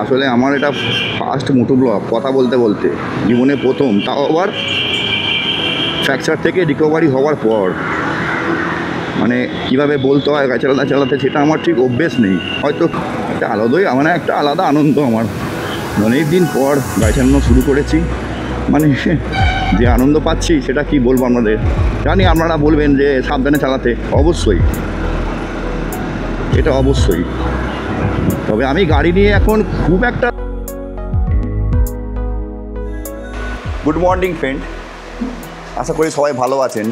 আসলে আমার এটা ফার্স্ট মোটো ব্লগ, কথা বলতে বলতে জীবনে প্রথম, তাও আবার ফ্র্যাকচার থেকে রিকভারি হওয়ার পর। মানে কীভাবে বলতে হয় গাড়ি চালাতে চালাতে সেটা আমার ঠিক অভ্যেস নেই, হয়তো একটা আলাদাই মানে একটা আলাদা আনন্দ আমার। অনেক দিন পর গাড়ি চালানো শুরু করেছি, মানে যে আনন্দ পাচ্ছি সেটা কি বলবো আপনাদের। জানি আপনারা বলবেন যে সাবধানে চালাতে, অবশ্যই এটা অবশ্যই, তবে আমি গাড়ি নিয়ে এখন খুব একটা। গুড মর্নিং ফ্রেন্ড, আশা করি সবাই ভালো আছেন।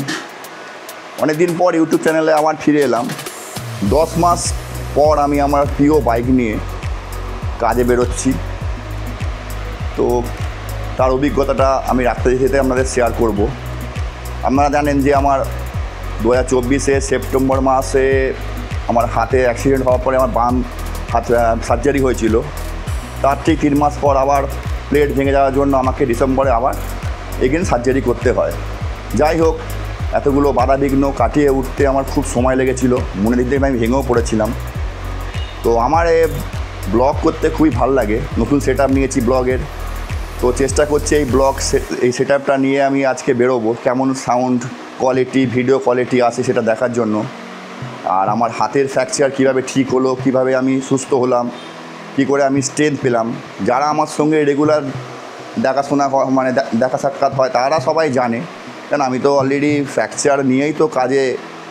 অনেক দিন পর ইউটিউব চ্যানেলে আবার ফিরে এলাম। 10 মাস পর আমি আমার প্রিয় বাইক নিয়ে কাজে বেরোচ্ছি। তো তার অভিজ্ঞতাটা আমি রাখতে যেতে আপনাদের শেয়ার করব। আপনারা জানেন যে আমার 2024 সেপ্টেম্বর মাসে আমার হাতে অ্যাক্সিডেন্ট হওয়ার পরে আমার বাম হাত সার্জারি হয়েছিল। তার ঠিক 3 মাস পর আবার প্লেট ভেঙে যাওয়ার জন্য আমাকে ডিসেম্বরে আবার এগেন সার্জারি করতে হয়। যাই হোক, এতগুলো বাধা বিঘ্ন কাটিয়ে উঠতে আমার খুব সময় লেগেছিল, মনের দিক থেকে আমি ভেঙেও পড়েছিলাম। তো আমার ব্লগ করতে খুবই ভালো লাগে, নতুন সেট আপ নিয়েছি ব্লগের। তো চেষ্টা করছি এই সেট আপটা নিয়ে আমি আজকে বেরোবো, কেমন সাউন্ড কোয়ালিটি ভিডিও কোয়ালিটি আছে সেটা দেখার জন্য। আর আমার হাতের ফ্র্যাকচার কীভাবে ঠিক হলো, কীভাবে আমি সুস্থ হলাম, কী করে আমি স্ট্রেংথ পেলাম। যারা আমার সঙ্গে রেগুলার দেখাশোনা মানে দেখা সাক্ষাৎ হয় তারা সবাই জানে, কারণ আমি তো অলরেডি ফ্র্যাকচার নিয়েই তো কাজে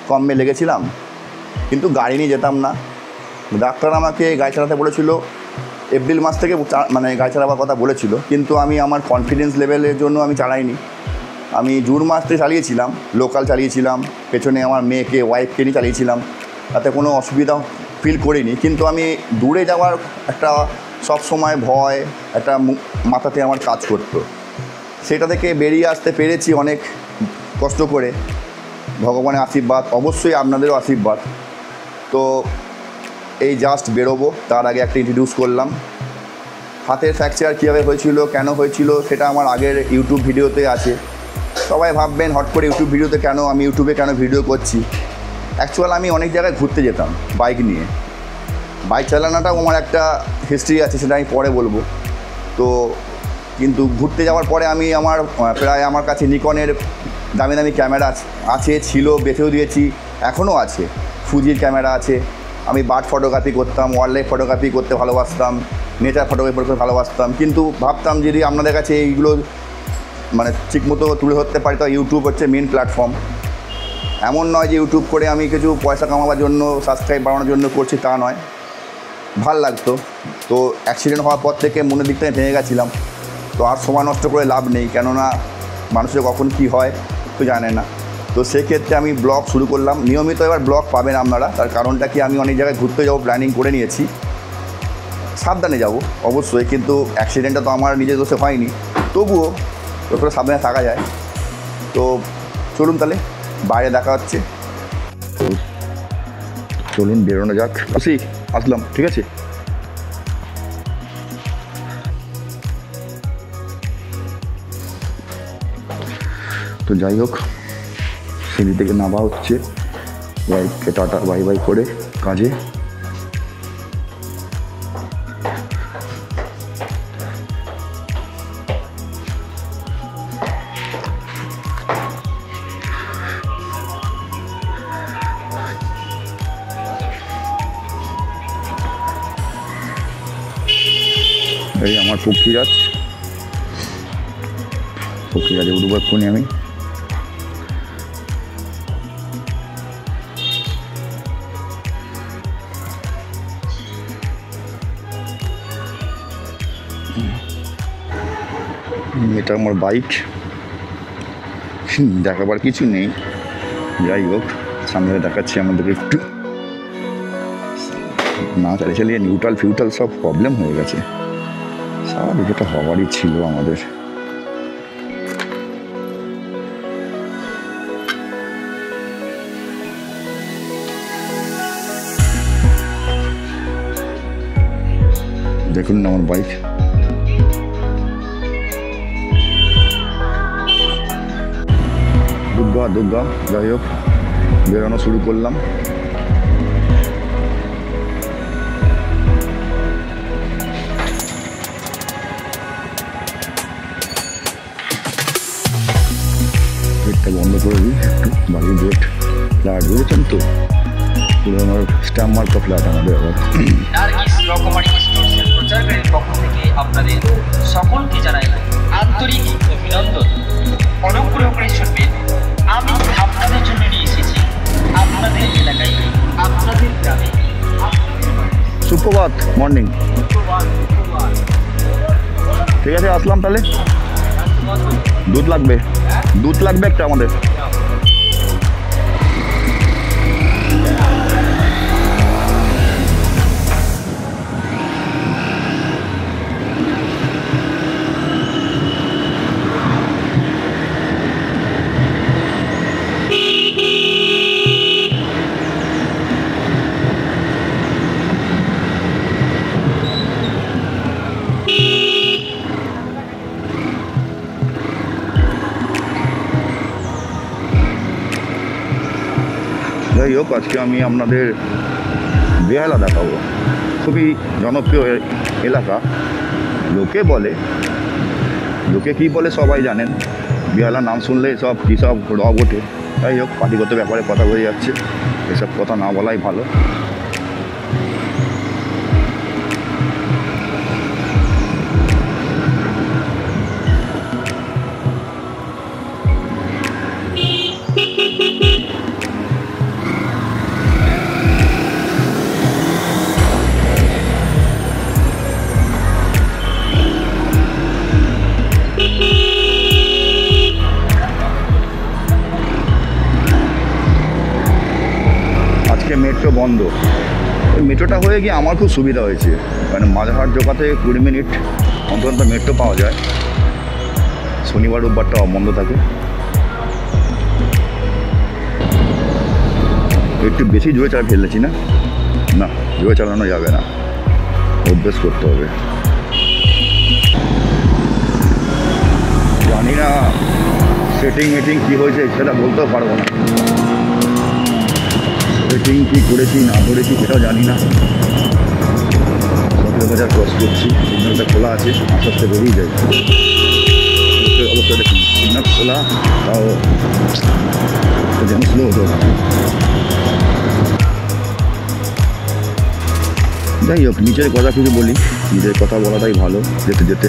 কমে লেগেছিলাম, কিন্তু গাড়ি নিয়ে যেতাম না। ডাক্তার আমাকে গাড়ি চালাতে বলেছিল, এপ্রিল মাস থেকে মানে গাড়ি চালাবার কথা বলেছিল, কিন্তু আমি আমার কনফিডেন্স লেভেলের জন্য আমি চালাইনি। আমি জুন মাস থেকে চালিয়েছিলাম, লোকাল চালিয়েছিলাম, পেছনে আমার মেয়েকে ওয়াইফকে নিয়ে চালিয়েছিলাম, তাতে কোনো অসুবিধা ফিল করিনি। কিন্তু আমি দূরে যাওয়ার একটা সবসময় ভয় একটা মাথাতে আমার কাজ করতো। সেটা থেকে বেরিয়ে আসতে পেরেছি অনেক কষ্ট করে, ভগবানের আশীর্বাদ, অবশ্যই আপনাদেরও আশীর্বাদ। তো এই জাস্ট বেরোবো, তার আগে একটা ইন্ট্রোডিউস করলাম। হাতের ফ্র্যাকচার কীভাবে হয়েছিল, কেন হয়েছিল, সেটা আমার আগের ইউটিউব ভিডিওতে আছে। সবাই ভাববেন হট করে ইউটিউব ভিডিওতে কেন, আমি ইউটিউবে কেন ভিডিও করছি। অ্যাকচুয়াল আমি অনেক জায়গায় ঘুরতে যেতাম বাইক নিয়ে, বাইক চালানোটাও আমার একটা হিস্ট্রি আছে, সেটা আমি পরে বলবো। তো কিন্তু ঘুরতে যাওয়ার পরে আমি প্রায় আমার কাছে নিকনের দামি দামি ক্যামেরা আছে, ছিল, বেঁচেও দিয়েছি, এখনও আছে। ফুজির ক্যামেরা আছে। আমি বার্ড ফটোগ্রাফি করতাম, ওয়াইল্ড লাইফ ফটোগ্রাফি করতে ভালোবাসতাম, নেচার ফটোগ্রাফি করতে ভালোবাসতাম। কিন্তু ভাবতাম যদি আপনাদের কাছে এইগুলো মানে ঠিকমতো তুলে ধরতে পারি, তো ইউটিউব হচ্ছে মেন প্ল্যাটফর্ম। এমন নয় যে ইউটিউব করে আমি কিছু পয়সা কামাবার জন্য, সাবস্ক্রাইব বাড়ানোর জন্য করছি, তা নয়। ভাল লাগতো। তো অ্যাক্সিডেন্ট হওয়ার পর থেকে মনের দিক থেকে ভেঙে গেছিলাম। তো আর সময় নষ্ট করে লাভ নেই, কেননা মানুষের কখন কি হয় তো জানে না। তো সেক্ষেত্রে আমি ব্লগ শুরু করলাম। নিয়মিত এবার ব্লগ পাবেন আপনারা, তার কারণটা কি, আমি অনেক জায়গায় ঘুরতে যাবো প্ল্যানিং করে নিয়েছি। সাবধানে যাব অবশ্যই, কিন্তু অ্যাক্সিডেন্টটা তো আমার নিজের দোষে হয়নি, তবুও যতটা সাবধানে থাকা যায়। তো চলুন তাহলে বাইরে দেখা হচ্ছে, চলুন বেরোনো যাক। আসলাম, ঠিক আছে। তো যাই হোক, সিঁড়ি থেকে নামা হচ্ছে, ওয়াইফকে টাটা বাই বাই করে কাজে। এই আমার পক্ষীরাজে উঠবো এক্ষুনি আমি। এটা আমার বাইক, দেখাবার কিছু নেই। যাই হোক, সামনে দেখাচ্ছি আমাদেরকে একটু। না চালিয়ে নিউট্রাল ফিউট্রাল সব প্রবলেম হয়ে গেছে, স্বাভাবিক, এটা হওয়ারই ছিল আমাদের। দেখুন আমার বাইক। দুর্গা যাই হোক, বেরোনো শুরু করলাম। ফ্ল্যাট, বুঝেছেন তো? পুরো আমার স্ট্যাম্প মার্কা ফ্ল্যাট আমাদের। নার্গিস রকমারি স্টোরসের প্রচারকারীর পক্ষ থেকে আপনাদের সকলকে জানাই আন্তরিক অভিনন্দন। অনুগ্রহ করে শুনবেন, আমি আপনাদের জন্য নিয়ে এসেছি আপনাদের এলাকায়, আপনাদের গ্রামে। সুপ্রভাত, মর্নিং। ঠিক আছে, আসলাম তাহলে। দুধ লাগবে, দুধ লাগবে একটা আমাদের। যাই হোক, আজকে আমি আপনাদের বেহালা দেখাবো। খুবই জনপ্রিয় এলাকা। লোকে কী বলে সবাই জানেন। বেহালা নাম শুনলে সব কী সব রব ওঠে। যাই হোক, পার্টিগত ব্যাপারে কথা বলে যাচ্ছে, এসব কথা না বলাই ভালো। মেট্রো বন্ধ। ওই মেট্রোটা হয়ে গিয়ে আমার খুব সুবিধা হয়েছে, মানে মাঝহাট জোকা থেকে 20 মিনিট অন্তত মেট্রো পাওয়া যায়। শনিবার রোববারটা বন্ধ থাকে। একটু বেশি জোরে চালা ফেলেছি না, না জোরে চালানো যাবে না, অভ্যেস করতে হবে। জানি না সেটিং কী হয়েছে সেটা বলতেও পারবো না। সেটিং কী করেছি না করেছি সেটাও জানি না। 17,000 ক্রস করছি, সিগন্যালটা খোলা আছে, আস্তে আস্তে বেরিয়ে যায়। অবশ্যই দেখুন সিগন্যাল খোলা, তাও যেন স্লো হতে হবে। যাই হোক, নিচের কথা কিছু বলি, নিজের কথা বলাটাই ভালো যেতে যেতে।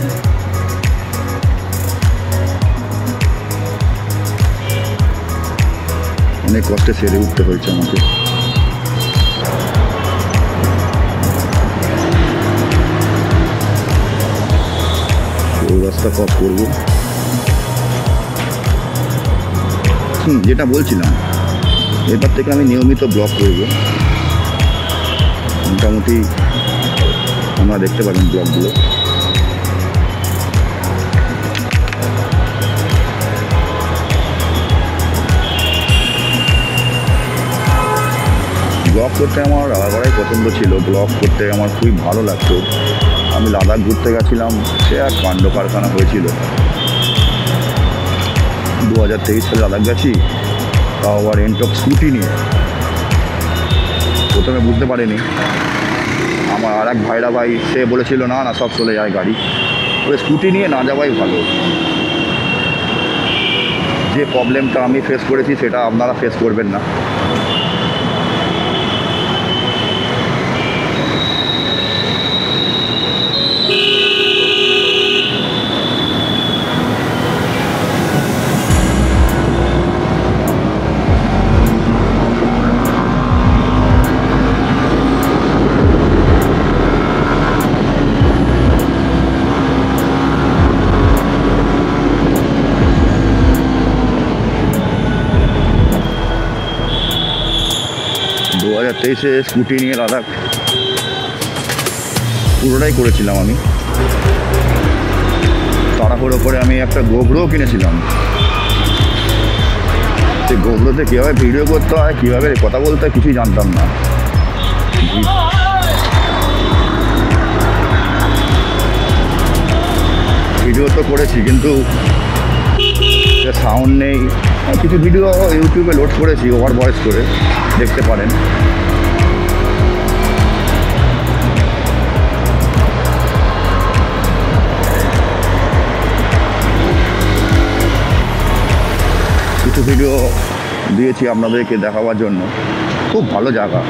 অনেক কষ্টে সেরে উঠতে হয়েছে আমাকে। রাস্তা ক্রস করবো। যেটা বলছিলাম, এবার থেকে আমি নিয়মিত ব্লগ করব। মোটামুটি আমরা দেখতে পাবেন ব্লগগুলো। ব্লগ করতে আমার আলাদাই পছন্দ ছিল, ব্লগ করতে আমার খুবই ভালো লাগতো। আমি লাদাখ ঘুরতে গেছিলাম, সে এক কাণ্ড কারখানা হয়েছিল। 2023 সালে লাদাখ গেছি, তাও আবার এনটক স্কুটি নিয়ে। প্রথমে বুঝতে পারিনি, আমার আর এক ভাইরা ভাই সে বলেছিল না না সব চলে যায় গাড়ি, ওই স্কুটি নিয়ে না যাওয়াই ভালো। যে প্রবলেমটা আমি ফেস করেছি সেটা আপনারা ফেস করবেন না। স্কুটি নিয়ে লাদাখ পুরোটাই করেছিলাম আমি। তাড়াহুড়ো করে আমি একটা গোপ্রো কিনেছিলাম। সেই গোপ্রোতে কীভাবে ভিডিও করতে হয়, কীভাবে কথা বলতে হয় কিছুই জানতাম না। ভিডিও তো করেছি কিন্তু সাউন্ড নেই। কিছু ভিডিও ইউটিউবে লোড করেছি ওভার ভয়েস করে, দেখতে পারেন। কিছু ভিডিও দিয়েছি আপনাদেরকে দেখাবার জন্য। খুব ভালো জায়গা,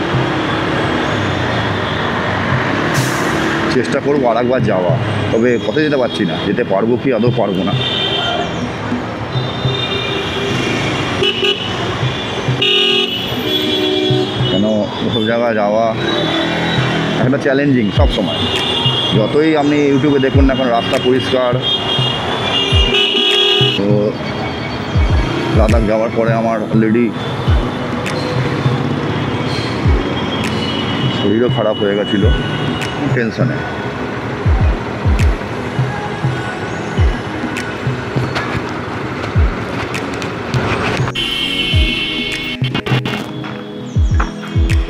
চেষ্টা করবো আর একবার যাওয়া, তবে পথে যেতে পারছি না, যেতে পারবো কি আদৌ পারবো না। কেন ওসব জায়গায় যাওয়া একটা চ্যালেঞ্জিং সব সময়। যতই আপনি ইউটিউবে দেখুন না, এখন রাস্তা পরিষ্কার। তো লাদাখ যাওয়ার পরে আমার অলরেডি শরীরও খারাপ হয়ে গেছিলো টেনশনে।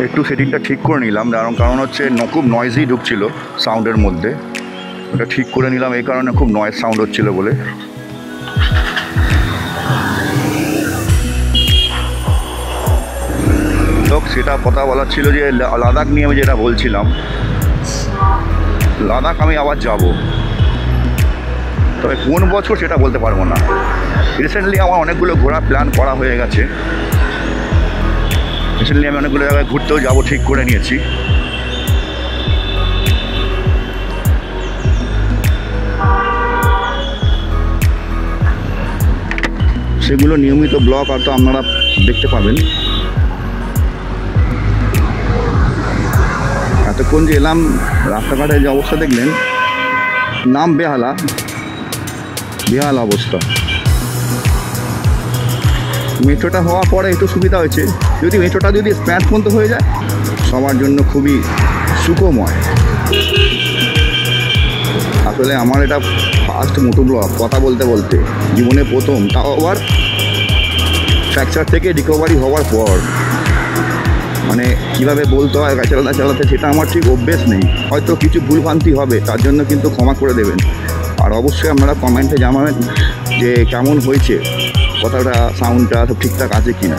একটু সেটিংটা ঠিক করে নিলাম, কারণ হচ্ছে খুব নয়েজই ঢুকছিল সাউন্ডের মধ্যে। ওটা ঠিক করে নিলাম এই কারণে, খুব নয়েজ সাউন্ড হচ্ছিল বলে। সেটা কথা বলার ছিল যে লাদাখ নিয়ে আমি যেটা বলছিলাম, লাদাখ আমি আবার যাব, তবে কোন বছর সেটা বলতে পারবো না। রিসেন্টলি আমার অনেকগুলো ঘোরার প্ল্যান করা হয়ে গেছে। রিসেন্টলি আমি অনেকগুলো জায়গায় ঘুরতেও যাবো ঠিক করে নিয়েছি। সেগুলো নিয়মিত ব্লগ হয়তো আপনারা দেখতে পাবেন। এতক্ষণ যে এলাম, রাস্তাঘাটের যে অবস্থা দেখলেন, নাম বেহাল অবস্থা। মেট্রোটা হওয়ার পরে একটু সুবিধা হয়েছে, যদি মেট্রোটা যদি স্প্যান পর্যন্ত হয়ে যায় সবার জন্য খুবই সুখময়। আসলে আমার এটা ফার্স্ট মোটো ব্লগ, কথা বলতে বলতে জীবনে প্রথম, তাও আবার ফ্র্যাকচার থেকে রিকভারি হওয়ার পর। মানে কীভাবে বলতে হয় গাড়ি চালাতে সেটা আমার ঠিক অভ্যেস নেই, হয়তো কিছু ভুলভ্রান্তি হবে, তার জন্য কিন্তু ক্ষমা করে দেবেন। আর অবশ্যই আপনারা কমেন্টে জানাবেন যে কেমন হয়েছে, কথাটা সাউন্ডটা সব ঠিকঠাক আছে কি না।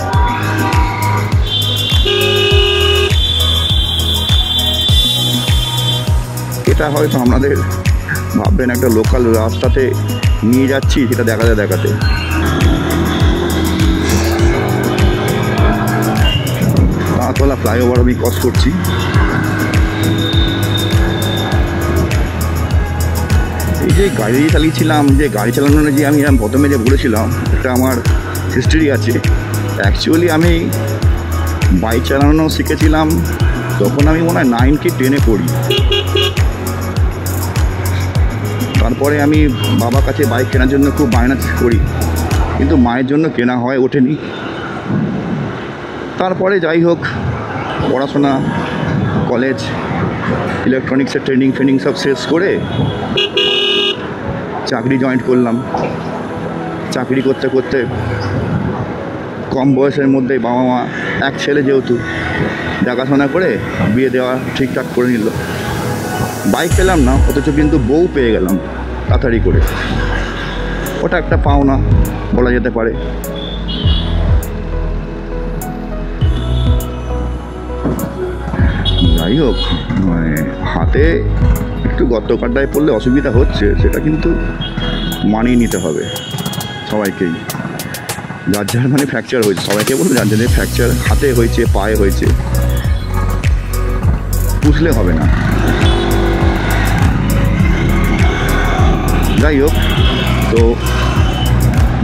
এটা হয়তো আপনাদের ভাববেন একটা লোকাল রাস্তাতে নিয়ে যাচ্ছি, সেটা দেখাতে তাঁতলা ফ্লাইওভার আমি ক্রস করছি। এই যে গাড়ি চালিয়েছিলাম, যে গাড়ি চালানোর যে আমি প্রথমে যে বলেছিলাম একটা আমার হিস্ট্রি আছে। অ্যাকচুয়ালি আমি বাইক চালানো শিখেছিলাম তখন আমি মনে হয় 9 কি 10-এ পড়ি। তারপরে আমি বাবার কাছে বাইক কেনার জন্য খুব বায়না করি, কিন্তু মায়ের জন্য কেনা হয় ওঠেনি। তারপরে যাই হোক, পড়াশোনা, কলেজ, ইলেকট্রনিক্সের ট্রেনিং সব শেষ করে চাকরি জয়েন করলাম। চাকরি করতে করতে কম বয়সের মধ্যে বাবা মা, এক ছেলে যেহেতু, দেখাশোনা করে বিয়ে দেওয়া ঠিকঠাক করে নিল। বাইক পেলাম না, অথচ কিন্তু বউ পেয়ে গেলাম তাড়াতাড়ি করে। ওটা একটা পাওনা বলা যেতে পারে। যাই হোক, মানে হাতে একটু গর্তকাটায় পড়লে অসুবিধা হচ্ছে, সেটা কিন্তু মানিয়ে নিতে হবে সবাইকেই। যার মানে ফ্র্যাকচার হয়েছে, সবাইকে বলবো যার যাদের ফ্র্যাকচার হাতে হয়েছে, পায়ে হয়েছে, বুঝলে হবে না। যাই হোক, তো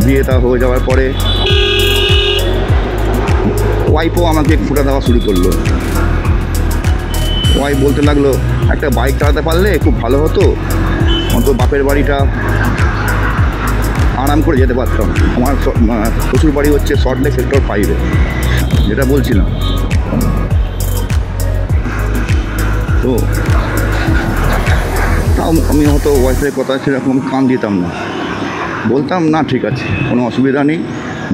বিয়েটা হয়ে যাওয়ার পরে ওয়াইফও আমাকে ফুটা দেওয়া শুরু করলো। ওয়াইফ বলতে লাগলো একটা বাইক চালাতে পারলে খুব ভালো হতো, অন্তত বাপের বাড়িটা আরাম করে যেতে পারতাম। আমার শ্বশুর বাড়ি হচ্ছে সল্টলেক সেক্টর 5-এ, যেটা বলছিলাম। তো তাও আমি হয়তো ওয়াইফের কথা সেরকম কান দিতাম না, বলতাম না ঠিক আছে, কোনো অসুবিধা নেই,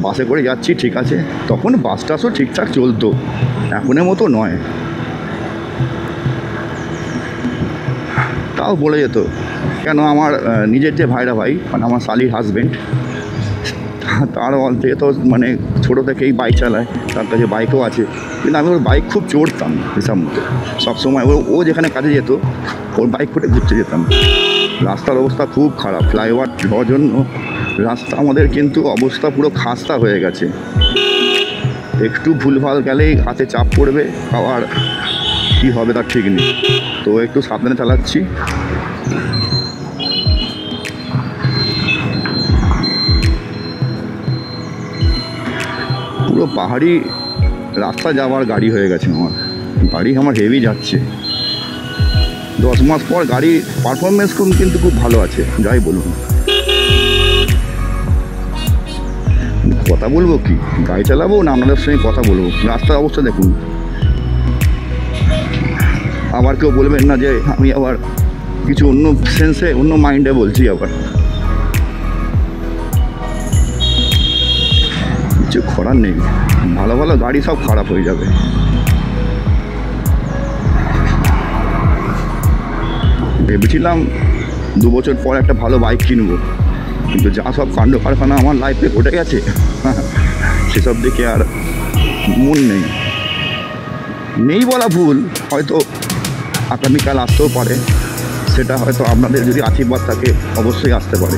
বাসে করে যাচ্ছি ঠিক আছে। তখন বাস টাসও ঠিকঠাক চলতো, এখনের মতো নয়। তাও বলে যেত, কেন আমার নিজের যে ভাই, মানে আমার শালির হাজব্যান্ড, তার থেকে তো মানে ছোটো থেকেই বাইক চালায়, তার কাছে বাইকও আছে। কিন্তু আমি ওর বাইক খুব চড়তাম হিসাব মতো সবসময়। ও যেখানে কাজে যেত ওর বাইক করে ঘুরতে যেতাম। রাস্তার অবস্থা খুব খারাপ, ফ্লাইওভার হওয়ার জন্য রাস্তা আমাদের কিন্তু অবস্থা পুরো খাস্তা হয়ে গেছে। একটু ভুলভাল গেলেই হাতে চাপ পড়বে, আবার কী হবে তার ঠিক নেই। তো একটু সাবধানে চালাচ্ছি। পুরো পাহাড়ি রাস্তা যাওয়ার গাড়ি হয়ে গেছে আমার, গাড়ি আমার হেভি যাচ্ছে। 10 মাস পর গাড়ির পারফরমেন্স কিন্তু খুব ভালো আছে, যাই বলুন। কথা বলবো কি, গাড়ি চালাবো না আপনাদের সঙ্গে কথা বলবো? রাস্তার অবস্থা দেখুন। আবার কেউ বলবেন না যে আমি আবার কিছু অন্য সেন্সে অন্য মাইন্ডে বলছি। আবার কিছু করার নেই, ভালো ভালো গাড়ি সব খারাপ হয়ে যাবে। ভেবেছিলাম 2 বছর পর একটা ভালো বাইক কিনবো, কিন্তু যা সব কাণ্ড কারখানা আমার লাইফে ঘটে গেছে সেসব দিকে আর মন নেই বলা ভুল, হয়তো আগামীকাল আসতেও পারে। সেটা হয়তো আপনাদের যদি আশীর্বাদ থাকে অবশ্যই আসতে পারে।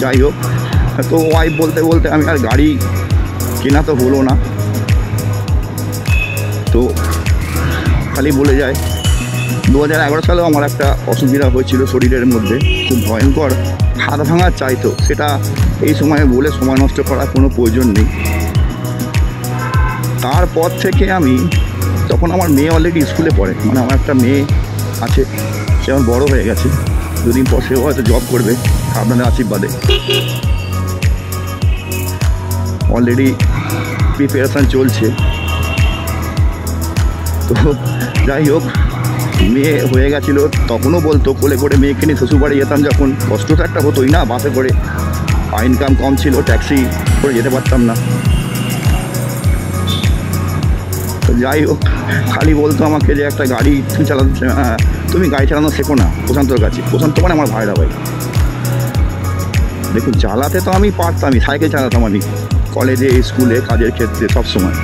যাই হোক, তো ওয়াইফ বলতে বলতে আমি আর গাড়ি কেনা তো হলো না। তো খালি বলে যায় 2011 সালেও আমার একটা অসুবিধা হয়েছিল শরীরের মধ্যে, খুব ভয়ঙ্কর, হাত ভাঙা চাইতো। সেটা এই সময়ে বলে সময় নষ্ট করার কোনো প্রয়োজন নেই। তারপর থেকে আমি, তখন আমার মেয়ে অলরেডি স্কুলে পড়ে, মানে আমার একটা মেয়ে আছে, সে আমার বড়ো হয়ে গেছে, দুদিন পর সেও হয়তো জব করবে আপনাদের আশীর্বাদে। অলরেডি প্রিপারেশান চলছে। তো যাই হোক, মেয়ে হয়ে গেছিলো, তখনও বলতো কোলে করে মেয়েকে নিয়ে শ্বশুরবাড়ি যেতাম যখন, কষ্ট তো একটা হতোই না, বাসে করে, ইনকাম কম ছিল, ট্যাক্সি করে যেতে পারতাম না। তো যাই হোক, খালি বলতো আমাকে যে একটা গাড়ি তুমি চালাতে, তুমি গাড়ি চালানো শেখো না প্রশান্তর কাছে। প্রশান্ত মানে আমার ভাইরা ভাই। দেখুন, চালাতে তো আমি পারতামই, সাইকেল চালাতাম আমি কলেজে, স্কুলে, কাজের ক্ষেত্রে সবসময়।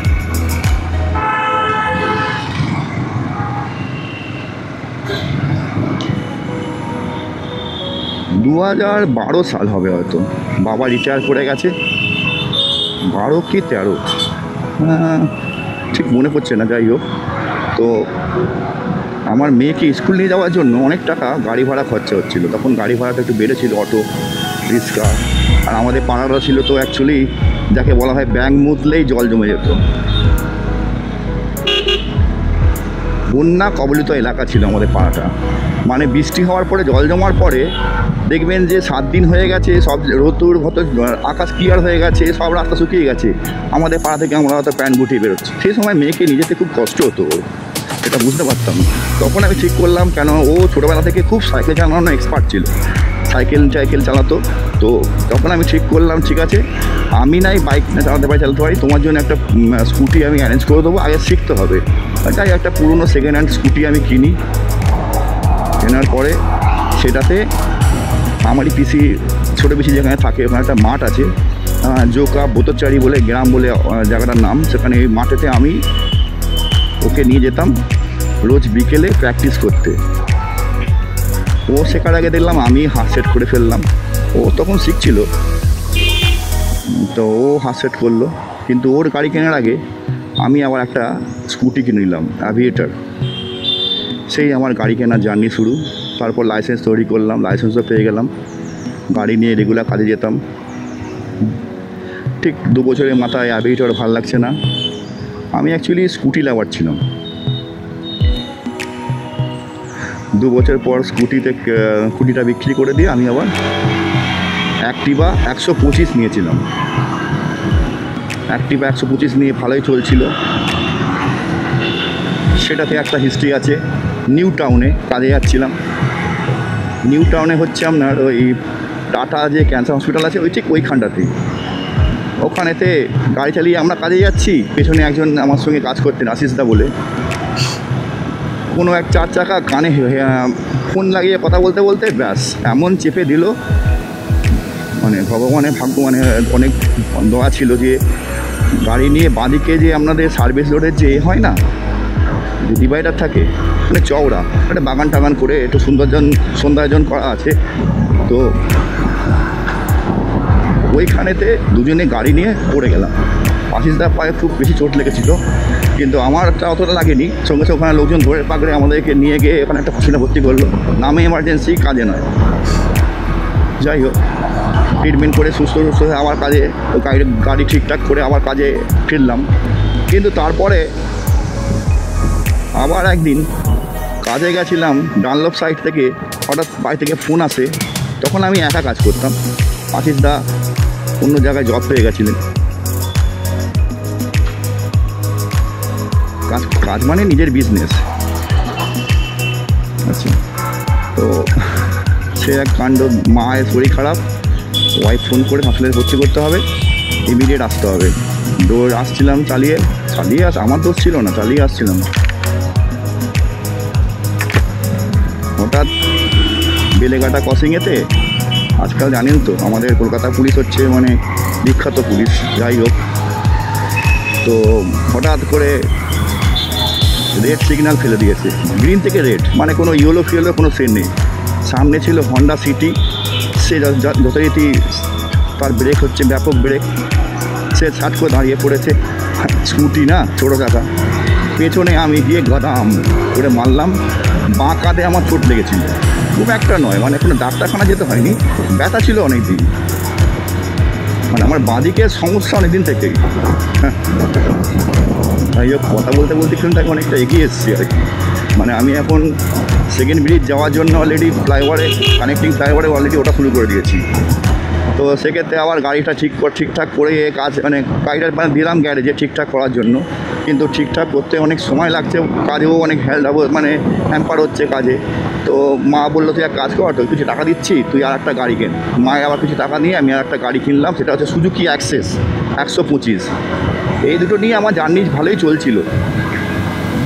দু 2012 সাল হবে হয়তো, বাবা রিটায়ার করে গেছে, 12 কি 13, ঠিক মনে পড়ছে না। যাই হোক, তো আমার মেয়েকে স্কুল নিয়ে যাওয়ার জন্য অনেক টাকা গাড়ি ভাড়া খরচা হচ্ছিলো। তখন গাড়ি ভাড়াটা একটু বেড়েছিল, অটো রিক্সা। আর আমাদের পাড়াটা ছিল তো অ্যাকচুয়ালি যাকে বলা হয় ব্যাংক মুতলেই জল জমে যেত। বন্যা কবলিত এলাকা ছিল আমাদের পাড়াটা, মানে বৃষ্টি হওয়ার পরে, জল জমার পরে দেখবেন যে 7 দিন হয়ে গেছে, সব রোদুর হয়তো, আকাশ ক্লিয়ার হয়ে গেছে, সব রাস্তা শুকিয়ে গেছে, আমাদের পাড়া থেকে আমরা হয়তো প্যান্ট গুটিয়ে বেরোচ্ছি। সেই সময় মেয়েকে নিজেতে খুব কষ্ট হতো, এটা বুঝতে পারতাম। তখন আমি ঠিক করলাম, কেন ও ছোটোবেলা থেকে খুব সাইকেল চালানো এক্সপার্ট ছিল, সাইকেল চালাতো। তো তখন আমি ঠিক করলাম, ঠিক আছে, আমি নাই বাইক চালাতে পারি, তোমার জন্য একটা স্কুটি আমি অ্যারেঞ্জ করে দেবো, আগে শিখতে হবে। তাই একটা পুরনো সেকেন্ড হ্যান্ড স্কুটি আমি কিনি। কেনার পরে সেটাতে আমারই পিসি, ছোটো পিসি যেখানে থাকে, ওখানে একটা মাঠ আছে, জোকা বোতরচারি বলে গ্রাম বলে জায়গাটার নাম। সেখানে এই মাঠেতে আমি ওকে নিয়ে যেতাম রোজ বিকেলে প্র্যাকটিস করতে। ও শেখার আগে দেখলাম আমি হাত সেট করে ফেললাম। ও তখন শিখছিল, তো ও হাত সেট করলো। কিন্তু ওর গাড়ি কেনার আগে আমি আবার একটা স্কুটি কিনে নিলাম, অ্যাভিয়েটার। সেই আমার গাড়ি কেনার জার্নি শুরু। তারপর লাইসেন্স তৈরি করলাম, লাইসেন্সও পেয়ে গেলাম, গাড়ি নিয়ে রেগুলার কাজে যেতাম। ঠিক 2 বছরের মাথায় অ্যাভিয়েটার ভালো লাগছে না। আমি অ্যাকচুয়ালি স্কুটি লাভার ছিলাম। 2 বছর পর স্কুটিটা বিক্রি করে দিয়ে আমি আবার অ্যাক্টিভা 125 নিয়েছিলাম। অ্যাক্টিভা 125 নিয়ে ভালোই চলছিল। সেটাতে একটা হিস্ট্রি আছে। নিউ টাউনে কাজে যাচ্ছিলাম। নিউ টাউনে হচ্ছে আপনার ওই টাটা যে ক্যান্সার হসপিটাল আছে, ওই ঠিক ওইখানটাতেই। ওখানেতে গাড়ি চালিয়ে আমরা কাজে যাচ্ছি, পেছনে একজন আমার সঙ্গে কাজ করতেন আশিসদা বলে, কোনো এক 4 চাকা কানে ফোন লাগিয়ে কথা বলতে বলতে ব্যাস এমন চেপে দিল, মানে ভগবানের ভাগ্য, মানে অনেক দোয়া ছিল যে গাড়ি নিয়ে বাঁদিকে যে আপনাদের সার্ভিস রোডের যে হয় না, যে ডিভাইডার থাকে, মানে চওড়া, একটা বাগান টাগান করে একটু সৌন্দর্যায়ন করা আছে। তো ওইখানেতে দুজনে গাড়ি নিয়ে পড়ে গেলাম। আশিসদার পায়ে খুব বেশি চোট লেগেছিল, কিন্তু আমারটা অতটা লাগেনি। সঙ্গে সঙ্গে ওখানে লোকজন ধরে পাকড়ে আমাদেরকে নিয়ে গিয়ে ওখানে একটা হসপিটালে ভর্তি করলো, নামে এমার্জেন্সি, কাজে নয়। যাই হোক, ট্রিটমেন্ট করে সুস্থ হয়ে আবার কাজে, গাড়ি ঠিকঠাক করে আবার কাজে ফিরলাম। কিন্তু তারপরে আবার একদিন কাজে গেছিলাম, ডানলপ সাইড থেকে হঠাৎ বাড়ি থেকে ফোন আসে। তখন আমি একা কাজ করতাম, আশিসদা অন্য জায়গায় জব পেয়ে গেছিলেন। কাজ মানে নিজের বিজনেস। আচ্ছা, তো সে এক কাণ্ড, মায়ের শরীর খারাপ, ওয়াইফ ফোন করে হসপিটালে ভর্তি করতে হবে, ইমিডিয়েট আসতে হবে। ডোর আসছিলাম চালিয়ে আমার দোষ ছিল না, চালিয়ে আসছিলাম। হঠাৎ বেলেঘাটা ক্রসিংয়েতে, আজকাল জানেন তো আমাদের কলকাতা পুলিশ হচ্ছে মানে বিখ্যাত পুলিশ, যাই হোক, তো হঠাৎ করে রেড সিগন্যাল ফেলে দিয়েছে, গ্রিন থেকে রেড, মানে কোনো ইয়েলো ফিয়েলো কোনো সেন নেই। সামনে ছিল হন্ডা সিটি, সে যথারীতি তার ব্রেক হচ্ছে ব্যাপক ব্রেক, সে ছাট করে দাঁড়িয়ে পড়েছে। স্কুটি না, ছোটো চাকা, পেছনে আমি গিয়ে গদাম করে মারলাম। বাঁ কাঁধে আমার চোট লেগেছিল, খুব একটা নয়, মানে কোনো ডাক্তারখানা যেতে হয়নি, ব্যথা ছিল অনেক দিন, মানে আমার বাঁদিকে সমস্যা অনেক দিন থেকেই। যাই হোক, কথা বলতে বলতে কিন্তু এখন অনেকটা এগিয়ে এসেছি আর কি। মানে আমি এখন সেকেন্ড ব্রিজ যাওয়ার জন্য অলরেডি ফ্লাইওভারে, কানেক্টিং ফ্লাইওভারে অলরেডি ওটা শুরু করে দিয়েছি। তো সেক্ষেত্রে আবার গাড়িটা ঠিকঠাক করে কাজ, মানে গাড়িটা মানে দিলাম গ্যারেজে ঠিকঠাক করার জন্য, কিন্তু ঠিকঠাক করতে অনেক সময় লাগছে, কাজেও অনেক মানে হ্যাম্পার হচ্ছে কাজে। তো মা বললো তুই এক কাজ কর, তুই কিছু টাকা দিচ্ছি, তুই আর একটা গাড়ি কেন। মায়ের আবার কিছু টাকা নিয়ে আমি আর একটা গাড়ি কিনলাম, সেটা হচ্ছে সুজুকি অ্যাক্সেস 125। এই দুটো নিয়ে আমার জার্নি ভালোই চলছিল।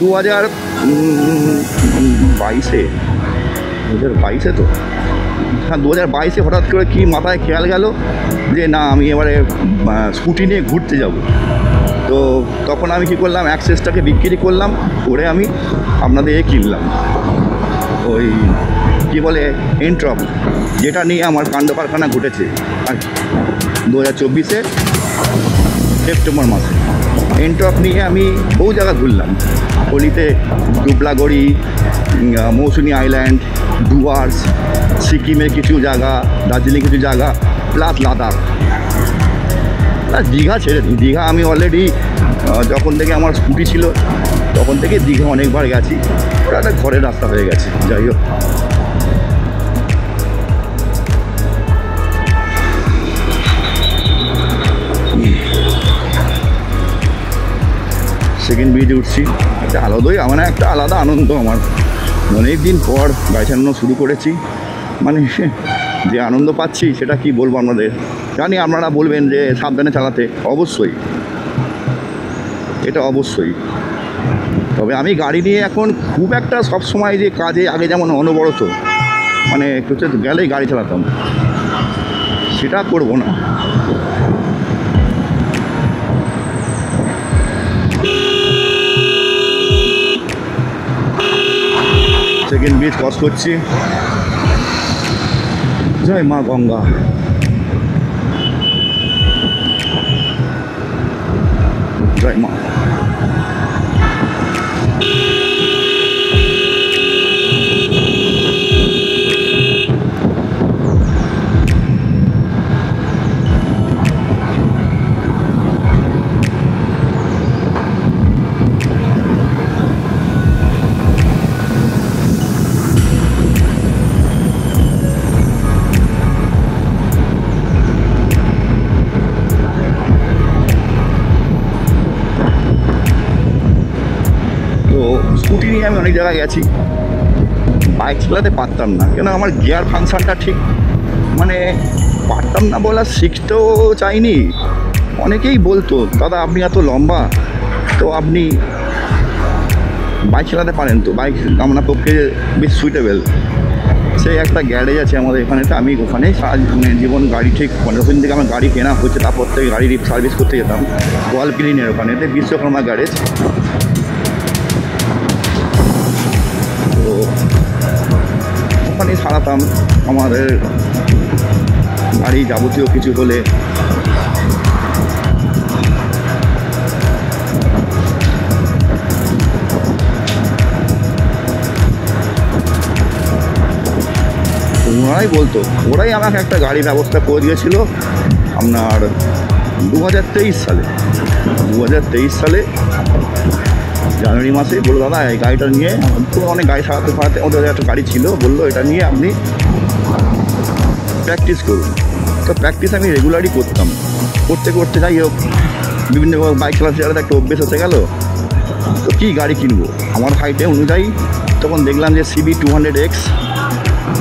2022-এ তো, হ্যাঁ 2022-এ হঠাৎ করে কি মাথায় খেয়াল গেল যে না, আমি এবারে স্কুটি নিয়ে ঘুরতে যাব। তো তখন আমি কী করলাম, অ্যাক্সেসটাকে বিক্রি করলাম, করে আমি আপনাদের কিনলাম ওই কী বলে এন্ট্রপ, যেটা নিয়ে আমার কাণ্ড কারখানা ঘটেছে আর 2024-এ সেপ্টেম্বর মাসে। এন্ট্রপ নিয়ে আমি বহু জায়গা ঘুরলাম, হোলিতে ডুবলাগড়ি, মৌসুনি আইল্যান্ড, ডুয়ার্স, সিকিমের কিছু জায়গা, দার্জিলিং কিছু জায়গা, প্লাস লাদাখ, প্লাস দীঘা ছেড়ে দিই। দীঘা আমি অলরেডি যখন থেকে আমার স্কুটি ছিল তখন থেকে দীঘা অনেকবার গেছি, ওটা একটা ঘরের রাস্তা হয়ে গেছে। যাই হোক, সেকেন্ড ব্রিজে উঠছি, একটা আলাদাই, মানে একটা আলাদা আনন্দ। আমার অনেক দিন পর গাড়ি চালানো শুরু করেছি, মানে যে আনন্দ পাচ্ছি সেটা কি বলবো আপনাদের। জানি আপনারা বলবেন যে সাবধানে চালাতে, অবশ্যই, এটা অবশ্যই। তবে আমি গাড়ি নিয়ে এখন খুব একটা সবসময় যে কাজে আগে যেমন অনবরত মানে কোথাও গেলেই গাড়ি চালাতাম, সেটা করবো না। সেকেন্ড ব্রিজ ক্রস করছি, জয় মা গঙ্গা। জয় মা। স্কুটি নিয়ে আমি অনেক জায়গায় গেছি, বাইক চালাতে পারতাম না, কেন আমার গিয়ার ফাংশনটা ঠিক মানে পারতাম না, বলা শিখতেও চাইনি। অনেকেই বলতো দাদা আপনি এত লম্বা, তো আপনি বাইক চালাতে পারেন, তো বাইক আপনার পক্ষে বেশ সুইটেবল। সেই একটা গ্যারেজ আছে আমাদের এখানে, তো আমি ওখানে জীবন গাড়ি ঠিক 15 দিন থেকে আমার গাড়ি কেনা হচ্ছে, তারপর থেকে গাড়ি সার্ভিস করতে যেতাম গোয়ালপিলিনের ওখানেতে, বিশ্বকর্মা গ্যারেজ। তো ওখানেই সারাতাম আমাদের গাড়ি যাবতীয় কিছু হলে, ওরাই বলতো, ওরাই আমাকে একটা গাড়ি ব্যবস্থা করে দিয়েছিল আপনার 2023 সালে জানুয়ারি মাসে। বললো দাদা এই গাড়িটা নিয়ে, তো অনেক গাড়ি সারাতে ওদের একটা গাড়ি ছিল, বললো এটা নিয়ে আপনি প্র্যাকটিস করুন। তো প্র্যাকটিস আমি রেগুলারই করতাম, করতে যাই হোক বিভিন্ন বাইক চালাতে একটা অভ্যেস হতে গেল। তো কী গাড়ি কিনবো আমার হাইটে অনুযায়ী, তখন দেখলাম যে CB 200X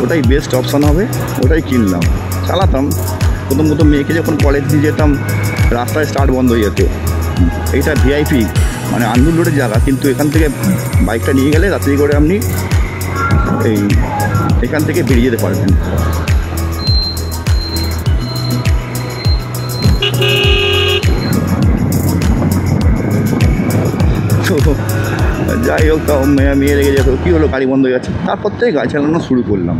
ওটাই বেস্ট অপশান হবে, ওটাই কিনলাম। চালাতাম প্রথম মেয়েকে যখন কলেজ দিয়ে যেতাম রাস্তায় স্টার্ট বন্ধ হয়ে যেত। এইটা VIP মানে আন্দুল রোডের জায়গা, কিন্তু এখান থেকে বাইকটা নিয়ে গেলে রাত্রি করে আপনি এখান থেকে বেরিয়ে যেতে পারবেন। তো যাই হোক, তাও মেয়ে লেগে যেত, কী হলো গাড়ি বন্ধ হয়ে যাচ্ছে। তারপর থেকে গাড়ি চালানো শুরু করলাম।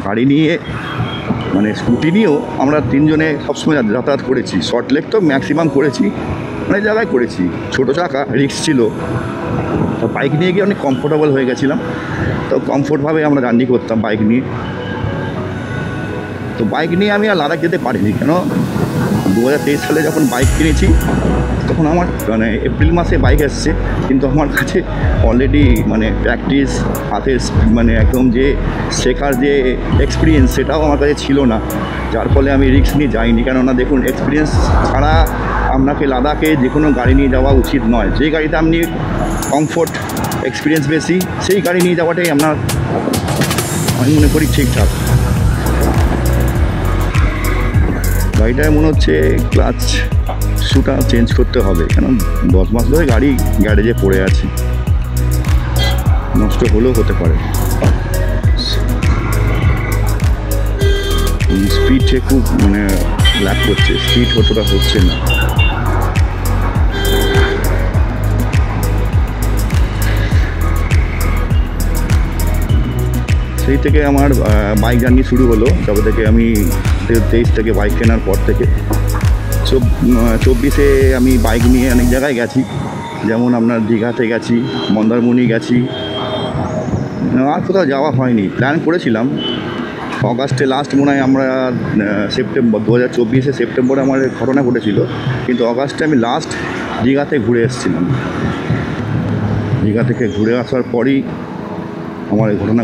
গাড়ি নিয়ে মানে স্কুটি নিয়েও আমরা 3 জনে সবসময় যাতায়াত করেছি। শর্ট লেগ তো ম্যাক্সিমাম করেছি, অনেক জায়গায় করেছি। ছোটো চাকা রিস্ক ছিল, তো বাইক নিয়ে গিয়ে অনেক কমফোর্টেবল হয়ে গেছিলাম। তো কমফোর্টভাবে আমরা জার্নি করতাম বাইক নিয়ে। তো বাইক নিয়ে আমি আর লাদাখ যেতে পারিনি, কেন 2023 সালে যখন বাইক কিনেছি তখন আমার মানে এপ্রিল মাসে বাইক এসছে, কিন্তু আমার কাছে অলরেডি মানে প্র্যাকটিস হাতে মানে একদম যে শেখার যে এক্সপিরিয়েন্স সেটাও আমার কাছে ছিল না, যার ফলে আমি রিস্ক নিয়ে যাইনি। কেননা দেখুন, এক্সপিরিয়েন্স ছাড়া আপনাকে লাদাখে যে কোনো গাড়ি নিয়ে যাওয়া উচিত নয়। যে গাড়িতে আপনি কমফোর্ট এক্সপিরিয়েন্স বেশি, সেই গাড়ি নিয়ে যাওয়াটাই আপনার আমি মনে করি ঠিকঠাক। গাড়িটায় মনে হচ্ছে ক্লাচ শুটা চেঞ্জ করতে হবে, কেন 10 মাস ধরে গাড়ি গ্যারেজে পড়ে আছে, নষ্ট হলেও হতে পারে। স্পিডে খুব মানে ল্যাক করছে, স্পিড অতটা হচ্ছে না। সেই থেকে আমার বাইক জার্নি শুরু হলো, তবে থেকে আমি 23 থেকে বাইক কেনার পর থেকে। 24-এ আমি বাইক নিয়ে অনেক জায়গায় গেছি, যেমন আপনার দীঘাতে গেছি, মন্দারমণি গেছি, আর কোথাও যাওয়া হয়নি। প্ল্যান করেছিলাম অগাস্টে লাস্ট, মনে হয় আমরা সেপ্টেম্বর 2024-এ সেপ্টেম্বরে আমার ঘটনা ঘটেছিল, কিন্তু অগাস্টে আমি লাস্ট দীঘাতে ঘুরে এসেছিলাম। দীঘা থেকে ঘুরে আসার পরই আমার এই ঘটনা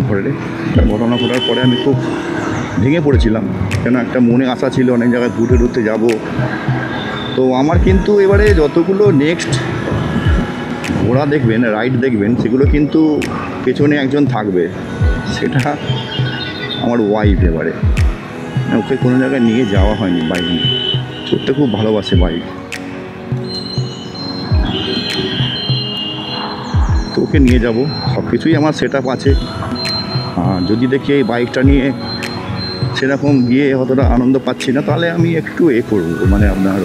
ঘটার পরে আমি খুব ভেঙে পড়েছিলাম, কেন একটা মনে আশা ছিল অনেক জায়গায় ঘুরতে যাব। তো আমার কিন্তু এবারে যতগুলো নেক্সট ঘোরা দেখবেন, রাইড দেখবেন, সেগুলো কিন্তু পেছনে একজন থাকবে, সেটা আমার ওয়াইফ। এবারে ওকে কোনো জায়গায় নিয়ে যাওয়া হয়নি বাইক নিয়ে, চড়তে খুব ভালোবাসে বাইক, তো ওকে নিয়ে যাব। সব কিছুই আমার সেট আপ আছে। যদি দেখি এই বাইকটা নিয়ে সেরকম গিয়ে অতটা আনন্দ পাচ্ছি না, তাহলে আমি একটু করবো, মানে আপনার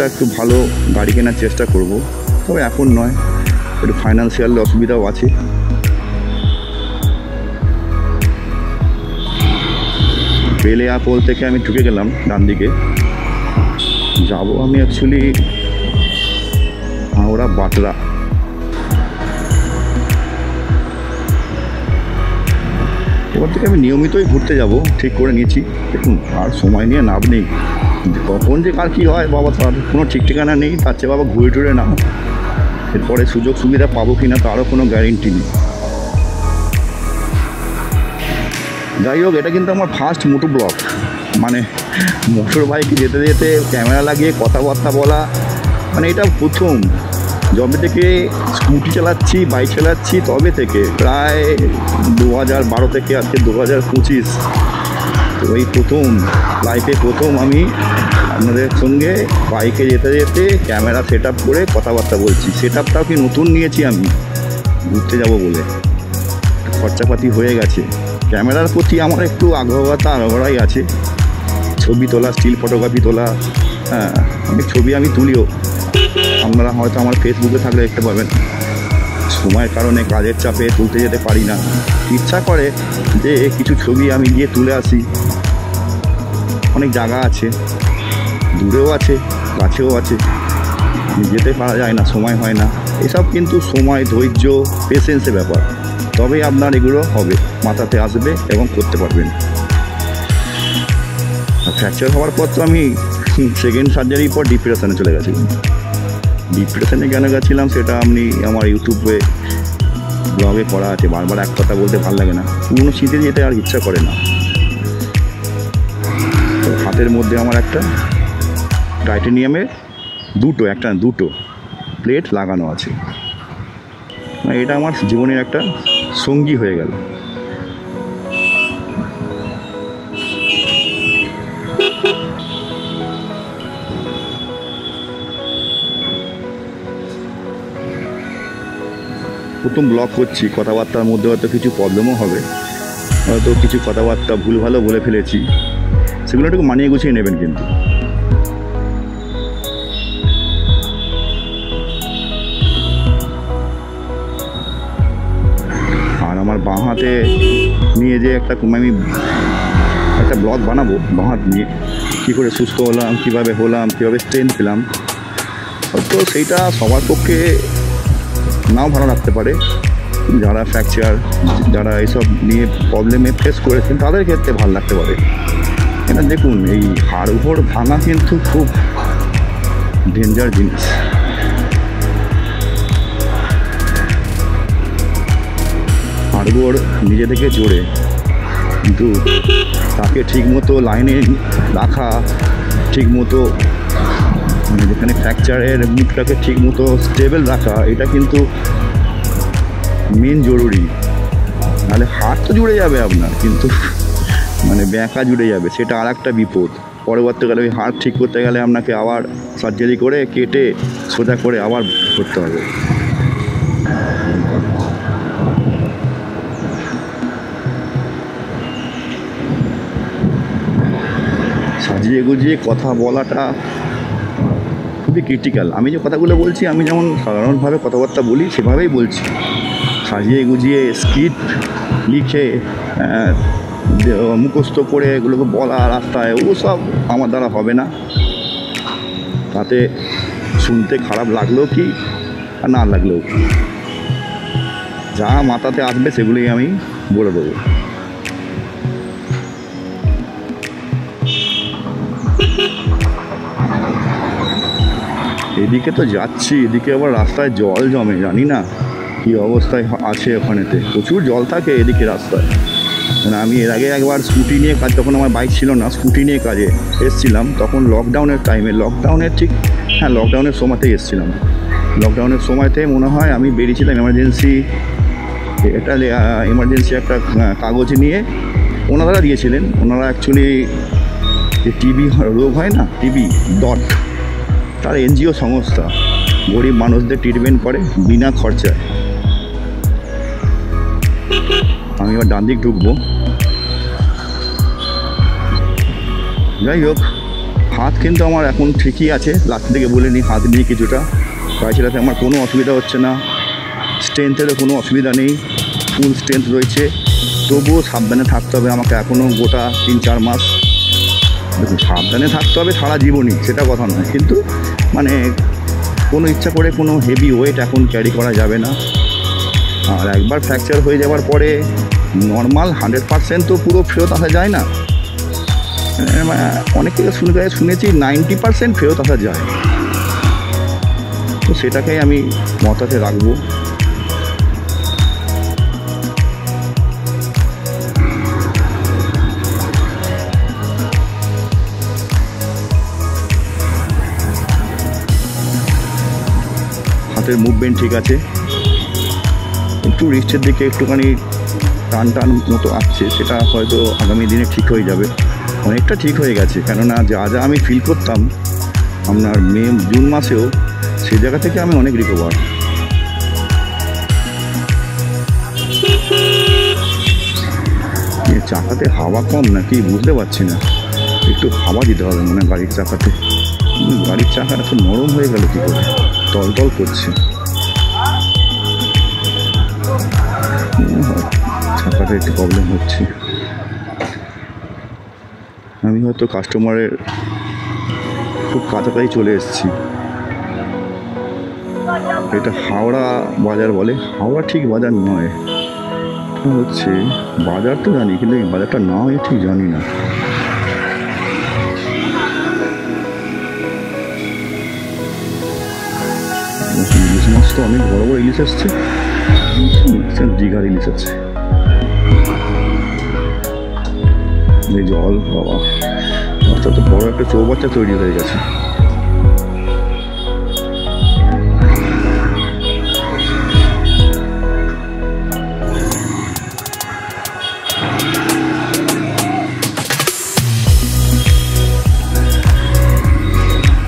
একটু ভালো গাড়ি কেনার চেষ্টা করব। তবে এখন নয়, একটু ফাইন্যান্সিয়াল অসুবিধাও আছে। বেলে আপল থেকে আমি ঢুকে গেলাম ডান দিকে, যাব আমি অ্যাকচুয়ালি হাওড়া বাটরা। এবার থেকে আমি নিয়মিতই ঘুরতে যাব, ঠিক করে নিয়েছি। দেখুন, আর সময় নিয়ে লাভ নেই, কখন যে কার কী হয় বাবা, তার কোনো ঠিক ঠিকানা নেই। তার চেয়ে বাবা ঘুরে টুরে নাও, এরপরে সুযোগ সুবিধা পাবো কি না তারও কোনো গ্যারেন্টি নেই। যাই হোক, এটা কিন্তু আমার ফার্স্ট মোটো ব্লগ, মানে মোটর বাইকে যেতে যেতে ক্যামেরা লাগিয়ে কথাবার্তা বলা, মানে এটা প্রথম। যবে থেকে স্কুটি চালাচ্ছি, বাইক চালাচ্ছি, তবে থেকে প্রায় 2012 থেকে আজকে 2025, তো এই প্রথম লাইফে প্রথম আমি আপনাদের সঙ্গে বাইকে যেতে যেতে ক্যামেরা সেট আপ করে কথাবার্তা বলছি। সেট আপটাও কি নতুন নিয়েছি আমি, ঘুরতে যাব বলে, খরচাপাতি হয়ে গেছে। ক্যামেরার প্রতি আমার একটু আগ্রহই আছে, ছবি তোলা, স্টিল ফটোগ্রাফি তোলা, হ্যাঁ, অনেক ছবি আমি তুলিও। আপনারা হয়তো আমার ফেসবুকে থাকলে দেখতে পাবেন। সময়ের কারণে, কাজের চাপে তুলতে যেতে পারি না। ইচ্ছা করে যে কিছু ছবি আমি গিয়ে তুলে আসি। অনেক জায়গা আছে, দূরেও আছে, কাছেও আছে, যেতে পারা যায় না, সময় হয় না। এসব কিন্তু সময়, ধৈর্য, পেশেন্সের ব্যাপার, তবেই আপনার এগুলো হবে। মাথাতে আসবে এবং করতে পারবেন। আর ফ্র্যাকচার হওয়ার পর তো আমি সেকেন্ড সার্জারির পর ডিপ্রেশনে চলে গেছিলাম। ডিপ্রেশনে কেন গেছিলাম সেটা আমি আমার ইউটিউবে ব্লগে করা আছে। বারবার এক কথা বলতে ভালো লাগে না, পুরনো স্মৃতি যেতে আর ইচ্ছা করে না। তো হাতের মধ্যে আমার একটা টাইটেনিয়ামের দুটো প্লেট লাগানো আছে। এটা আমার জীবনের একটা সঙ্গী হয়ে গেল। প্রথম ব্লগ করছি, কথাবার্তার মধ্যে হয়তো কিছু প্রবলেমও হবে, হয়তো কিছু কথাবার্তা ভুলভালও বলে ফেলেছি, সেগুলো একটু মানিয়ে গুছিয়ে নেবেন। কিন্তু আর আমার বাঁ হাতে নিয়ে যে আমি একটা ব্লগ বানাবো বাঁ হাত নিয়ে, কী করে সুস্থ হলাম, কীভাবে স্ট্রেন্থ পেলাম, তো সেইটা সবার পক্ষে নাও ভালো লাগতে পারে। যারা ফ্র্যাকচার, যারা এইসব নিয়ে প্রবলেমে ফেস করেছেন তাদের ক্ষেত্রে ভালো লাগতে পারে। এটা দেখুন, এই হাড় উপর ভাঙা কিন্তু খুব ডেঞ্জার জিনিস। হাড়গোড় নিজে থেকে জোরে, কিন্তু তাকে ঠিকমতো লাইনে রাখা, ঠিকমতো মানে যেখানে ফ্র্যাকচারের মুখটাকে ঠিকমতো স্টেবল রাখা, এটা কিন্তু মেন জরুরি। নাহলে হাত তো জুড়ে যাবে আপনার, কিন্তু মানে ব্যাঁকা জুড়ে যাবে, সেটা আর একটা বিপদ। পরবর্তীকালে ওই হাত ঠিক করতে গেলে আপনাকে আবার সার্জারি করে কেটে সোজা করে আবার করতে হবে। সাজিয়ে গুজিয়ে কথা বলাটা খুবই ক্রিটিক্যাল। আমি যে কথাগুলো বলছি, আমি যেমন সাধারণভাবে কথাবার্তা বলি সেভাবেই বলছি। সাজিয়ে গুজিয়ে স্ক্রিপ্ট লিখে মুখস্থ করে এগুলোকে বলা রাস্তায়, ও সব আমার দ্বারা হবে না। তাতে শুনতে খারাপ লাগলেও কি আর না লাগলেও কি, যা মাথাতে আসবে সেগুলোই আমি বলে দেবো। এদিকে তো যাচ্ছি, এদিকে আবার রাস্তায় জল জমে, জানি না কী অবস্থায় আছে ওখানেতে, প্রচুর জল থাকে এদিকে রাস্তায়। মানে আমি এর আগে একবার স্কুটি নিয়ে কাজ, তখন আমার বাইক ছিল না, স্কুটি নিয়ে কাজে এসেছিলাম, তখন লকডাউনের টাইমে, লকডাউনের সময়তেই এসেছিলাম। লকডাউনের সময়তে মনে হয় আমি বেরিয়েছিলাম এমার্জেন্সি একটা কাগজ নিয়ে, ওনারা দিয়েছিলেন। ওনারা অ্যাকচুয়ালি যে টিবি রোগ হয় না, টিবি ডট, তার এনজিও সংস্থা, গরিব মানুষদের ট্রিটমেন্ট করে বিনা খরচায়। আমি এবার ডান দিক ঢুকবো। যাই হোক, হাত কিন্তু আমার এখন ঠিকই আছে, লাস্ট দিকে বলে নিই, হাত নিয়ে কিছুটা গাড়ি আমার কোনো অসুবিধা হচ্ছে না, স্ট্রেংথেরও কোনো অসুবিধা নেই, ফুল স্ট্রেংথ রয়েছে। তবুও সাবধানে থাকতে হবে আমাকে, এখনও গোটা 3-4 মাস। দেখুন, সাবধানে থাকতে হবে সারা জীবনই, সেটা কথা নয়, কিন্তু মানে কোনো ইচ্ছা করে কোনো হেভি ওয়েট এখন ক্যারি করা যাবে না। আর একবার ফ্র্যাকচার হয়ে যাওয়ার পরে নর্মাল 100% তো পুরো ফেরত আসা যায় না। অনেক থেকে শুনেছি 90% ফেরত আসা যায়। তো সেটাকেই আমি মাথাতে রাখবো। হাতের মুভমেন্ট ঠিক আছে, একটু রিস্টের দিকে একটুখানি টান মতো আসছে, সেটা হয়তো আগামী দিনে ঠিক হয়ে যাবে। অনেকটা ঠিক হয়ে গেছে, কেননা যা আমি ফিল করতাম আপনার জুন মাসেও, সেই জায়গা থেকে আমি অনেক রিকভার। চাকাতে হাওয়া কম নাকি বুঝতে পারছি না, একটু হাওয়া দিতে হবে মনে হয় গাড়ির চাকাতে। গাড়ির চাকা এত নরম হয়ে গেল কী করে, টলটল করছে। চাকাতে একটু প্রবলেম হচ্ছে। আমি হয়তো কাস্টমারের খুব কাছাকাছি চলে এসেছি। এটা হাওড়া বাজার বলে, হাওড়া ঠিক বাজার নয়, বাজারটা হচ্ছে, বাজার তো জানি কিন্তু এই বাজারটার নাম আমি ঠিক জানি না। ইলিশ মাছ তো অনেক বড় বড় ইলিশ এসছে, দীঘার ইলিশ আছে। এই জল বাবা, রাস্তা তো বড় একটা চৌবাচ্চা তৈরি হয়ে গেছে।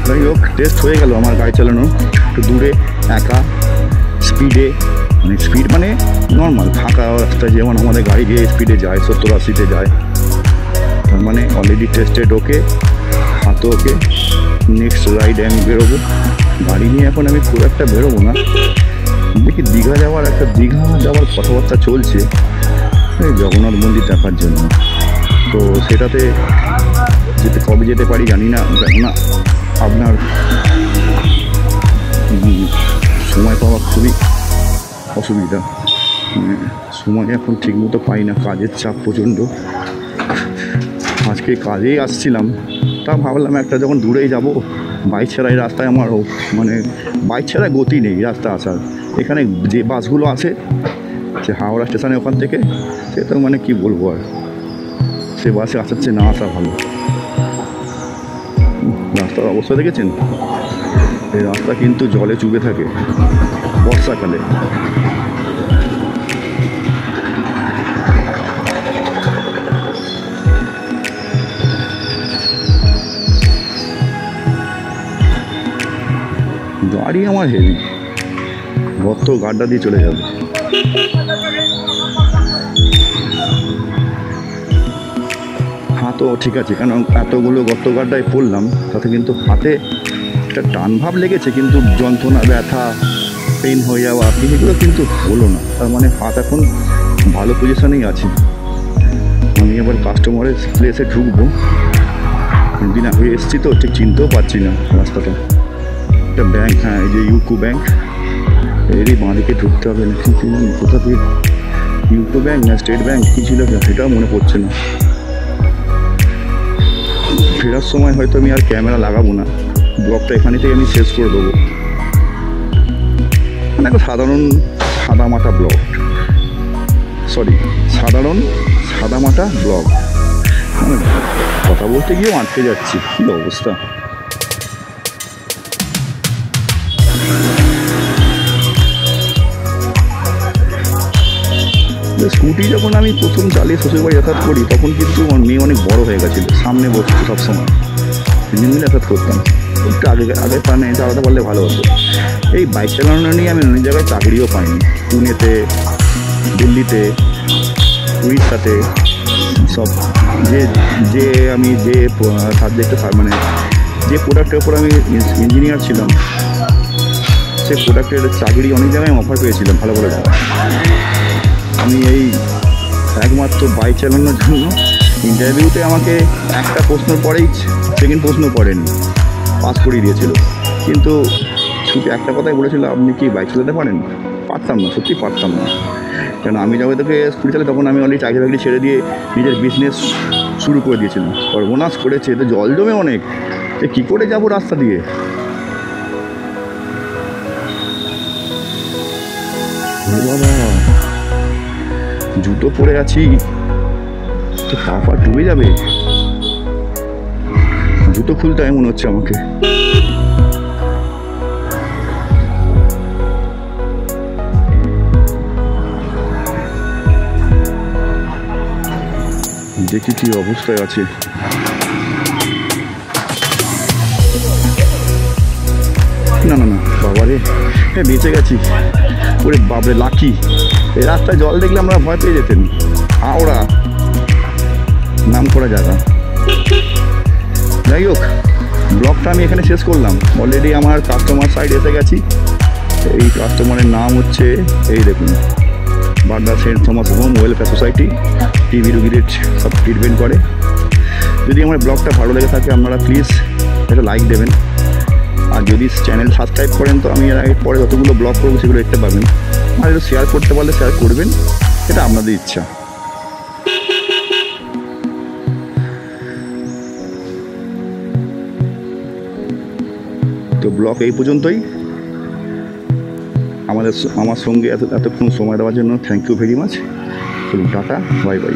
যাই হোক, টেস্ট হয়ে গেল আমার গাড়ি চালানো। একটু দূরে একা স্পিডে, মানে স্পিড মানে নর্মাল ফাঁকা রাস্তায় যেমন আমাদের গাড়ি যে স্পিডে যায় 70-80-তে যায়, তার মানে অলরেডি টেস্টেড ওকে, হাতও ওকে। নেক্সট রাইডে আমি বেরোবো গাড়ি নিয়ে। এখন আমি খুব একটা বেরোবো না, দেখি দীঘা যাওয়ার কথাবার্তা চলছে জগন্নাথ মন্দির দেখার জন্য। তো সেটাতে কবে যেতে পারি জানি না, আপনার সময় পাওয়া খুবই অসুবিধা, সময় এখন ঠিকমতো পাই না, কাজের চাপ প্রচণ্ড। আজকে কাজেই আসছিলাম, তা ভাবলাম একটা যখন দূরেই যাব, বাইক ছাড়া এই রাস্তায় আমার মানে বাইক ছাড়া গতি নেই রাস্তা আসার। এখানে যে বাসগুলো আসে সে হাওড়া স্টেশনে ওখান থেকে, সে তো মানে কি বলবো আর, সে বাসে আসার চেয়ে না আসা ভালো। রাস্তার অবস্থা দেখেছেন? এই রাস্তা কিন্তু জলে চুবে থাকে বর্ষাকালে। গাড়ি আমার হেভি, গর্ত গাড্ডা দিয়ে চলে যাবে। হাতও ঠিক আছে, কারণ এতগুলো গর্ত গাড্ডায় পড়লাম, তাতে কিন্তু হাতে একটা টান ভাব লেগেছে, কিন্তু যন্ত্রণা, ব্যথা, পেন হয়ে যাওয়া এগুলো কিন্তু হলো না। তার মানে হাত এখন ভালো পজিশনেই আছে। আমি এবার কাস্টমারের প্লেসে ঢুকবো, দিন আগে এসছি তো ঠিক চিনতেও পারছি না রাস্তাটা। একটা ব্যাংক, হ্যাঁ এই যে ইউকো ব্যাংক, এরই বাঁদিকে ঢুকতে হবে না, ঠিক কোথা দিয়ে ইউকো ব্যাংক না স্টেট ব্যাংক কী ছিল সেটাও মনে পড়ছে না। ফেরার সময় হয়তো আমি আর ক্যামেরা লাগাবো না, ব্লগটা এখানেতেই আমি শেষ করে দেবো। মানে একটা সাধারণ সাদামাটা ব্লগ, সাদামাটা ব্লগ। কথা বলতে গিয়েও আটকে যাচ্ছি, কী অবস্থা। স্কুটি যখন আমি প্রথম চালিয়ে শ্বশুরবাড়ি যাতায়াত করি, তখন কিন্তু আমার মেয়ে অনেক বড় হয়ে গেছিলো, সামনে বসতো সবসময়, তিনজন মিলে যাতায়াত করতাম। একটু আগে পানে চালাতে পারলে ভালো হতো। এই বাইক চালানো নিয়ে আমি অনেক জায়গায় চাকরিও পাইনি, পুনেতে, দিল্লিতে, উড়িষ্যাতে, সব যে আমি যে সাবজেক্টে মানে যে প্রোডাক্টের উপর আমি ইঞ্জিনিয়ার ছিলাম, সেই প্রোডাক্টের চাকরি অনেক জায়গায় আমি অফার পেয়েছিলাম ভালো ভালো জায়গায়। আমি এই একমাত্র বাইক চালানোর জন্য ইন্টারভিউতে আমাকে একটা প্রশ্নের পরেই সেকেন্ড প্রশ্ন পড়েনি, পাস করিয়ে দিয়েছিল। কিন্তু শুধু একটা কথাই বলেছিল, আপনি কি বাইক চালাতে পারেন? পারতাম না, সত্যি পারতাম না। কেন আমি যখন থেকে স্কুল চালাই তখন আমি অলরেডি চাকরি বাকরি ছেড়ে দিয়ে নিজের বিজনেস শুরু করে দিয়েছিলাম। সর্বনাশ করেছে, তো জল জমে অনেক, যে কী করে যাবো রাস্তা দিয়ে। বাবা, জুতো পরে আছি তো পা ডুবে যাবে, জুতো খুলতে হয় মনে হচ্ছে আমাকে। দেখি কি অবস্থায় আছে। না না না বাবারে, হ্যাঁ বেঁচে গেছি। ওরে বাবরে লাকি, এই রাস্তায় জল দেখলে আমরা ভয় পেয়ে যেতেন। হাওড়া নাম করা জায়গা। যাই হোক, ব্লগটা আমি এখানে শেষ করলাম। অলরেডি আমার কাস্টমার সাইড এসে গেছি। এই কাস্টমারের নাম হচ্ছে, এই দেখুন, Badda Saint Thomas home welfare society, TB রুগীদের সব ট্রিটমেন্ট করে। যদি আমার ব্লগটা ভালো লেগে থাকে আপনারা প্লিজ একটা লাইক দেবেন, আর যদি চ্যানেল সাবস্ক্রাইব করেন তো আমি এর পরে যতগুলো ব্লগ করবো সেগুলো দেখতে পাবেন। আর একটু শেয়ার করতে পারলে শেয়ার করবেন। এটা আপনাদের ইচ্ছা। তো ব্লগ এই পর্যন্তই। আমার সঙ্গে এতক্ষণ সময় দেওয়ার জন্য থ্যাংক ইউ ভেরি মাচ। চলুন, টাটা, বাই বাই।